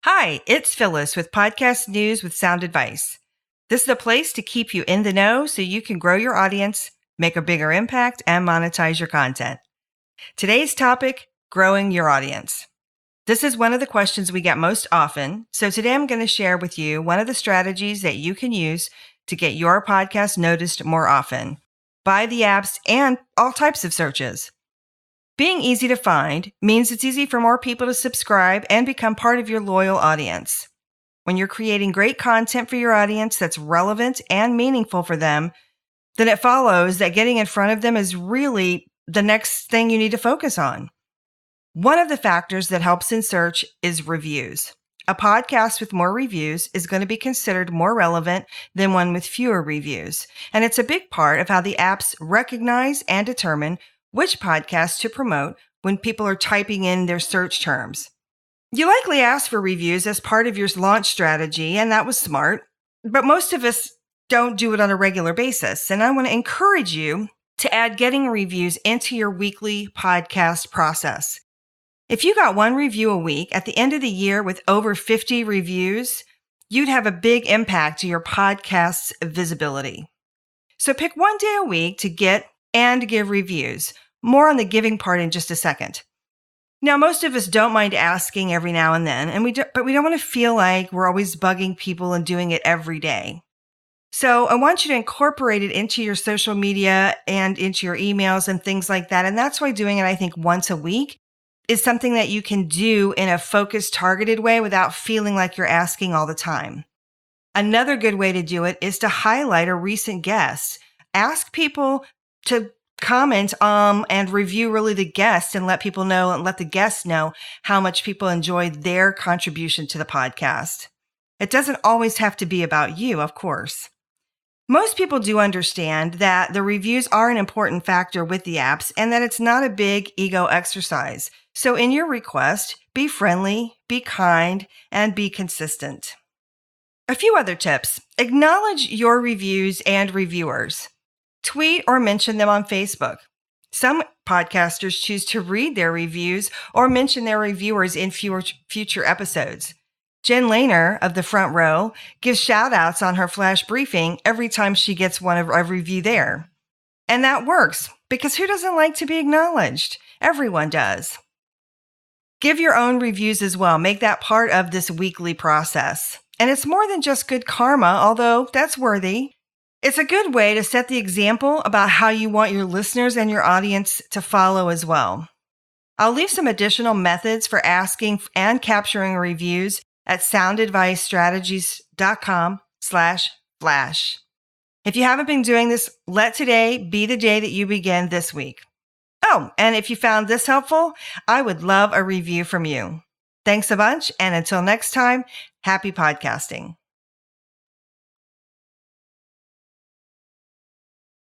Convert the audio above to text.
Hi, it's Phyllis with Podcast News with Sound Advice. This is a place to keep you in the know so you can grow your audience, make a bigger impact, and monetize your content. Today's topic, growing your audience. This is one of the questions we get most often, so today I'm going to share with you one of the strategies that you can use to get your podcast noticed more often by the apps and all types of searches. Being easy to find means it's easy for more people to subscribe and become part of your loyal audience. When you're creating great content for your audience that's relevant and meaningful for them, then it follows that getting in front of them is really the next thing you need to focus on. One of the factors that helps in search is reviews. A podcast with more reviews is going to be considered more relevant than one with fewer reviews. And it's a big part of how the apps recognize and determine which podcasts to promote when people are typing in their search terms. You likely asked for reviews as part of your launch strategy, and that was smart, but most of us don't do it on a regular basis. And I want to encourage you to add getting reviews into your weekly podcast process. If you got one review a week at the end of the year with over 50 reviews, you'd have a big impact to your podcast's visibility. So pick one day a week to get and give reviews. More on the giving part in just a second. Now, most of us don't mind asking every now and then, but we don't want to feel like we're always bugging people and doing it every day. So I want you to incorporate it into your social media and into your emails and things like that. And that's why doing it, I think, once a week is something that you can do in a focused, targeted way without feeling like you're asking all the time. Another good way to do it is to highlight a recent guest. Ask people to comment and review really the guest and let people know and let the guests know how much people enjoyed their contribution to the podcast. It doesn't always have to be about you, of course. Most people do understand that the reviews are an important factor with the apps and that it's not a big ego exercise. So in your request, be friendly, be kind, and be consistent. A few other tips. Acknowledge your reviews and reviewers. Tweet or mention them on Facebook. Some podcasters choose to read their reviews or mention their reviewers in future episodes. Jen Lehner of The Front Row gives shout outs on her flash briefing every time she gets a review there. And that works because who doesn't like to be acknowledged? Everyone does. Give your own reviews as well. Make that part of this weekly process. And it's more than just good karma, although that's worthy. It's a good way to set the example about how you want your listeners and your audience to follow as well. I'll leave some additional methods for asking and capturing reviews at soundadvicestrategies.com/flash. If you haven't been doing this, let today be the day that you begin this week. Oh, and if you found this helpful, I would love a review from you. Thanks a bunch, and until next time, happy podcasting.